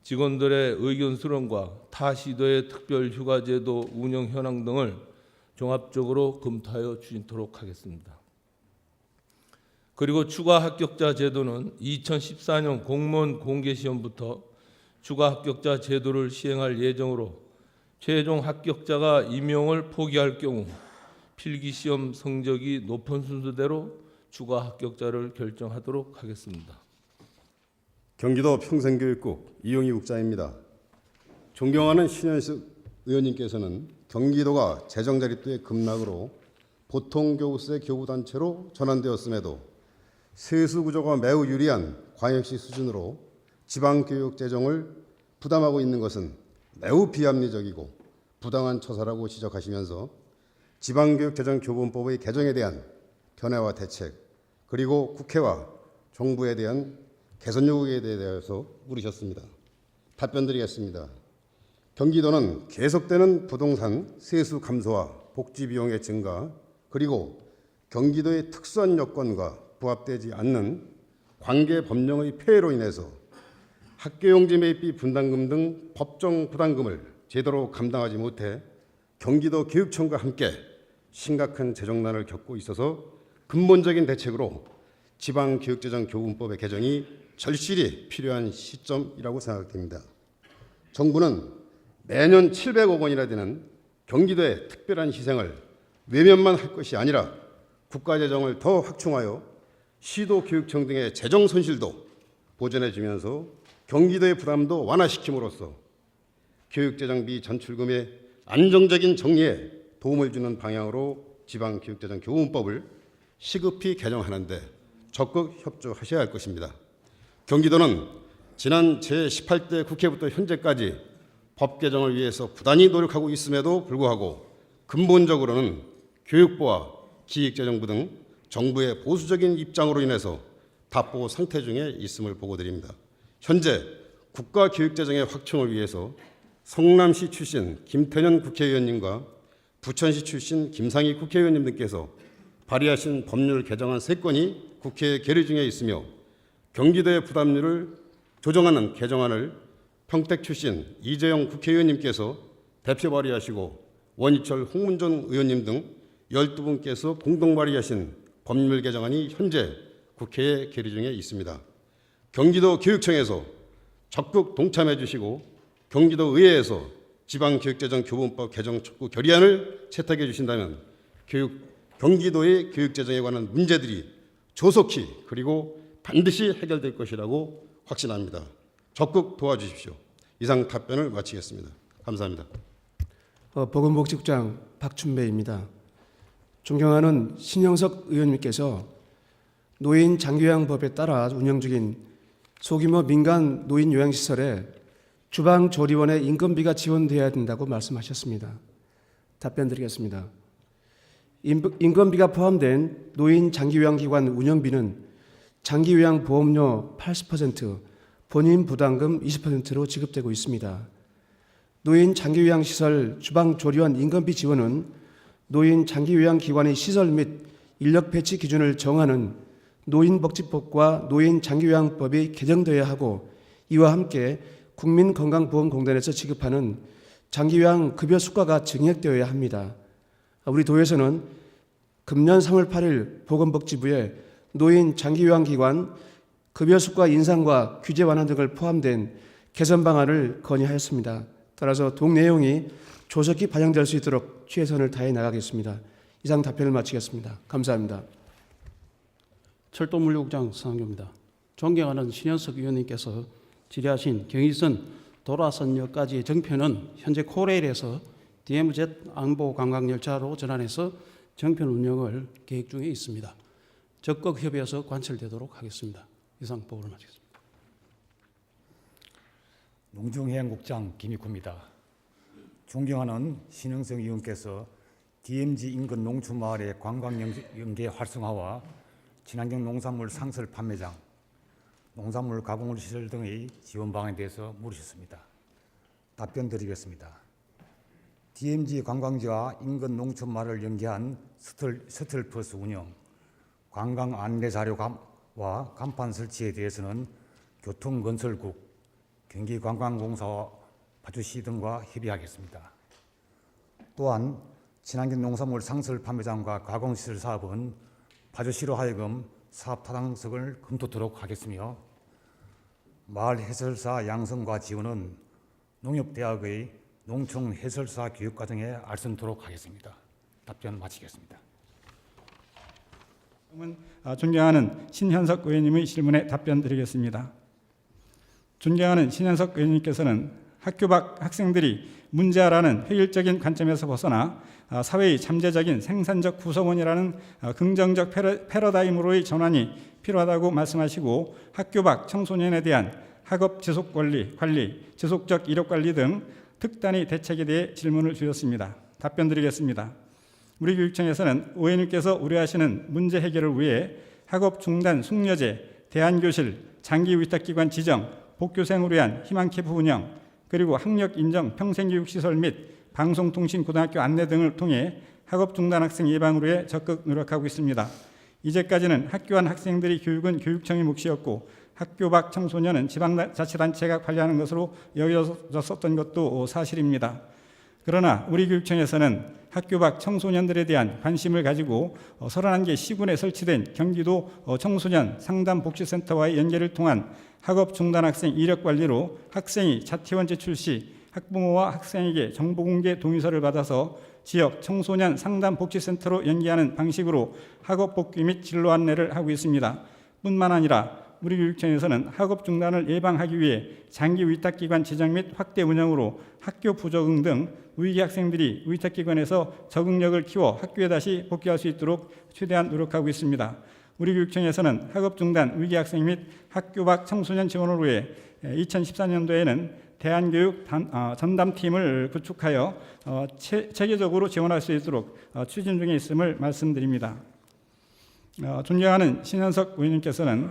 직원들의 의견 수렴과 타 시도의 특별휴가제도 운영 현황 등을 종합적으로 검토하여 추진토록 하겠습니다. 그리고 추가 합격자 제도는 2014년 공무원 공개시험부터 추가 합격자 제도를 시행할 예정으로, 최종 합격자가 임용을 포기할 경우 필기시험 성적이 높은 순서대로 추가 합격자를 결정하도록 하겠습니다. 경기도 평생교육국 이용희 국장입니다. 존경하는 신현석
의원님께서는 경기도가 재정자립도의 급락으로 보통교부세 교부단체로 전환되었음에도 세수구조가 매우 유리한 광역시 수준으로 지방교육 재정을 부담하고 있는 것은 매우 비합리적이고 부당한 처사라고 지적하시면서 지방교육재정교본법의 개정에 대한 견해와 대책, 그리고 국회와 정부에 대한 개선 요구에 대해서 물으셨습니다. 답변드리겠습니다. 경기도는 계속되는 부동산 세수 감소와 복지 비용의 증가, 그리고 경기도의 특수한 여건과 부합되지 않는 관계 법령의 폐해로 인해서 학교용지 매입비 분담금 등 법정 부담금을 제대로 감당하지 못해 경기도 교육청과 함께 심각한 재정난을 겪고 있어서 근본적인 대책으로 지방교육재정교분법의 개정이 절실히 필요한 시점이라고 생각됩니다. 정부는 매년 700억 원이나 되는 경기도의 특별한 희생을 외면만 할 것이 아니라 국가재정을 더 확충하여 시도교육청 등의 재정 손실도 보전해 주면서 경기도의 부담도 완화시킴으로써 교육재정비 전출금의 안정적인 정리에 도움을 주는 방향으로 지방교육재정교분법을 시급히 개정하는 데 적극 협조하셔야 할 것입니다. 경기도는 지난 제18대 국회부터 현재까지 법 개정을 위해서 부단히 노력하고 있음에도 불구하고 근본적으로는 교육부와 기획재정부 등 정부의 보수적인 입장으로 인해서 답보 상태 중에 있음을 보고드립니다. 현재 국가교육재정의 확충을 위해서 성남시 출신 김태년 국회의원님과 부천시 출신 김상희 국회의원님 등께서 발의하신 법률 개정안 3건이 국회에 계류 중에 있으며 경기도의 부담률을 조정하는 개정안을 평택 출신 이재용 국회의원님께서 대표 발의하시고 원희철 홍문전 의원님 등 12분께서 공동 발의하신 법률 개정안이 현재 국회에 계류 중에 있습니다. 경기도 교육청에서 적극 동참해 주시고 경기도 의회에서 지방교육재정교본법 개정 촉구 결의안을 채택해 주신다면 경기도의 교육재정에 관한 문제들이 조속히 그리고 반드시 해결될 것이라고 확신합니다. 적극 도와주십시오. 이상 답변을 마치겠습니다. 감사합니다.
보건복지국장 박춘배입니다. 존경하는 신영석 의원님께서 노인 장기요양법에 따라 운영 중인 소규모 민간 노인 요양시설에 주방조리원의 인건비가 지원되어야 된다고 말씀하셨습니다. 답변드리겠습니다. 인건비가 포함된 노인 장기요양기관 운영비는 장기요양보험료 80%, 본인 부담금 20%로 지급되고 있습니다. 노인 장기요양시설 주방조리원 인건비 지원은 노인 장기요양기관의 시설 및 인력 배치 기준을 정하는 노인복지법과 노인장기요양법이 개정되어야 하고 이와 함께 국민건강보험공단에서 지급하는 장기요양 급여 수가가 증액되어야 합니다. 우리 도에서는 금년 3월 8일 보건복지부에 노인 장기요양기관 급여 수가 인상과 규제 완화 등을 포함된 개선 방안을 건의하였습니다. 따라서 동 내용이 조속히 반영될 수 있도록 최선을 다해 나가겠습니다. 이상 답변을 마치겠습니다. 감사합니다.
철도물류국장 서항교입니다. 존경하는 신현석 의원님께서 질의하신 경의선 도라선역까지의 정편은 현재 코레일에서 DMZ 안보관광열차로 전환해서 정편 운영을 계획 중에 있습니다. 적극 협의해서 관철되도록 하겠습니다. 이상 보고를 마치겠습니다.
농중해양국장 김익호입니다. 존경하는 신영석 의원께서 DMZ 인근 농촌마을의 관광연계 활성화와 친환경 농산물 상설 판매장, 농산물 가공물 시설 등의 지원 방안에 대해서 물으셨습니다. 답변 드리겠습니다. DMZ 관광지와 인근 농촌마을을 연계한 스틀버스 운영, 관광 안내 자료와 간판 설치에 대해서는 교통건설국, 경기관광공사와 파주시 등과 협의하겠습니다. 또한 친환경 농산물 상설 판매장과 가공시설 사업은 파주시로 하여금 사업 타당성을 검토토록 하겠으며 마을 해설사 양성과 지원은 농협대학의 농촌 해설사 교육과정에 알선토록 하겠습니다. 답변 마치겠습니다.
존경하는 신현석 의원님의 질문에 답변 드리겠습니다. 존경하는 신현석 의원님께서는 학교 밖 학생들이 문제아라는 획일적인 관점에서 벗어나 사회의 잠재적인 생산적 구성원이라는 긍정적 패러다임으로의 전환이 필요하다고 말씀하시고 학교 밖 청소년에 대한 학업 지속 관리, 지속적 이력 관리 등 특단의 대책에 대해 질문을 주셨습니다. 답변 드리겠습니다. 우리 교육청에서는 의원님께서 우려하시는 문제 해결을 위해 학업 중단 숙려제, 대안교실, 장기 위탁기관 지정, 복교생을 위한 희망캠프 운영, 그리고 학력 인정 평생교육시설 및 방송통신고등학교 안내 등을 통해 학업 중단 학생 예방을 위해 적극 노력하고 있습니다. 이제까지는 학교 안 학생들의 교육은 교육청의 몫이었고 학교 밖 청소년은 지방자치단체가 관리하는 것으로 여겨졌었던 것도 사실입니다. 그러나 우리 교육청에서는 학교 밖 청소년들에 대한 관심을 가지고 31개 시군에 설치된 경기도 청소년 상담복지센터와의 연계를 통한 학업 중단 학생 이력 관리로 학생이 자퇴원 제출 시 학부모와 학생에게 정보공개 동의서를 받아서 지역 청소년 상담복지센터로 연계하는 방식으로 학업 복귀 및 진로 안내를 하고 있습니다. 뿐만 아니라 우리 교육청에서는 학업 중단을 예방하기 위해 장기 위탁기관 지정 및 확대 운영으로 학교 부적응 등 위기 학생들이 위탁기관에서 적응력을 키워 학교에 다시 복귀할 수 있도록 최대한 노력하고 있습니다. 우리 교육청에서는 학업 중단 위기 학생 및 학교 밖 청소년 지원을 위해 2014년도에는 대안교육 전담팀을 구축하여 체계적으로 지원할 수 있도록 추진 중에 있음을 말씀드립니다. 존경하는 신현석 의원님께서는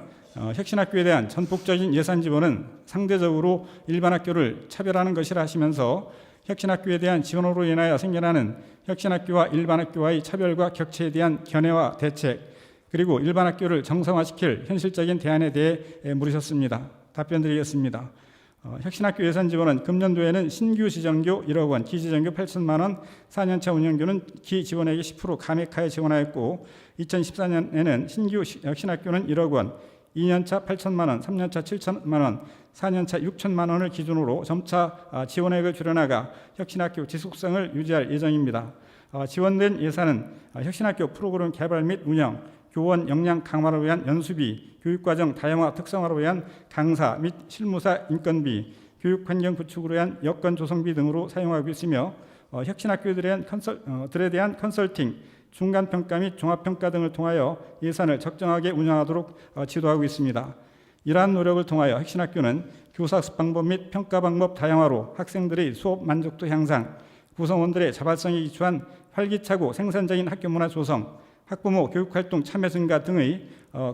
혁신학교에 대한 전폭적인 예산 지원은 상대적으로 일반 학교를 차별하는 것이라 하시면서 혁신학교에 대한 지원으로 인하여 생겨나는 혁신학교와 일반 학교와의 차별과 격차에 대한 견해와 대책, 그리고 일반 학교를 정상화시킬 현실적인 대안에 대해 물으셨습니다. 답변 드리겠습니다. 혁신학교 예산 지원은 금년도에는 신규 지정교 1억 원, 기지정교 8천만 원, 4년차 운영교는 기지원액의 10% 감액하여 지원하였고 2014년에는 신규 혁신학교는 1억 원, 2년차 8천만 원, 3년차 7천만 원, 4년차 6천만 원을 기준으로 점차 지원액을 줄여나가 혁신학교 지속성을 유지할 예정입니다. 지원된 예산은 혁신학교 프로그램 개발 및 운영, 교원 역량 강화를 위한 연수비, 교육과정 다양화 특성화를 위한 강사 및 실무사 인건비, 교육환경 구축을 위한 여건 조성비 등으로 사용하고 있으며 혁신학교들에 대한 컨설팅, 중간평가 및 종합평가 등을 통하여 예산을 적정하게 운영하도록 지도하고 있습니다. 이러한 노력을 통하여 혁신학교는 교사습 방법 및 평가 방법 다양화로 학생들의 수업 만족도 향상, 구성원들의 자발성에 기초한 활기차고 생산적인 학교 문화 조성, 학부모 교육활동 참여 증가 등의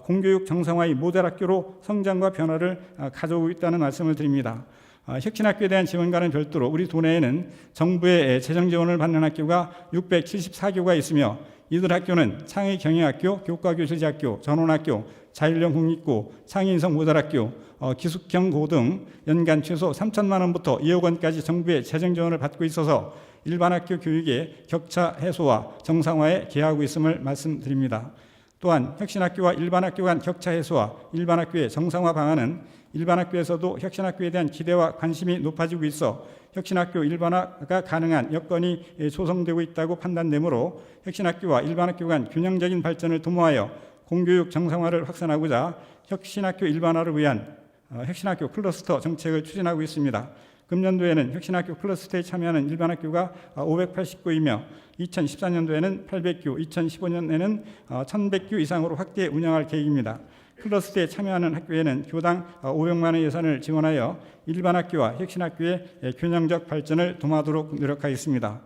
공교육 정상화의 모델 학교로 성장과 변화를 가져오고 있다는 말씀을 드립니다. 혁신학교에 대한 지원과는 별도로 우리 도내에는 정부의 재정 지원을 받는 학교가 674교가 있으며 이들 학교는 창의 경영학교, 교과교실제학교, 전원학교, 자율형 국립고, 창의인성 모델학교, 기숙형고 등 연간 최소 3천만 원부터 2억 원까지 정부의 재정 지원을 받고 있어서 일반 학교 교육의 격차 해소와 정상화에 기여하고 있음을 말씀드립니다. 또한 혁신학교와 일반 학교 간 격차 해소와 일반 학교의 정상화 방안은 일반 학교에서도 혁신학교에 대한 기대와 관심이 높아지고 있어 혁신학교 일반화가 가능한 여건이 조성되고 있다고 판단되므로 혁신학교와 일반 학교 간 균형적인 발전을 도모하여 공교육 정상화를 확산하고자 혁신학교 일반화를 위한 혁신학교 클러스터 정책을 추진하고 있습니다. 금년도에는 혁신학교 클러스터에 참여하는 일반 학교가 580교이며 2014년도에는 800교, 2015년에는 1100교 이상으로 확대 운영할 계획입니다. 클러스터에 참여하는 학교에는 교당 500만 원 예산을 지원하여 일반 학교와 혁신학교의 균형적 발전을 도모하도록 노력하겠습니다.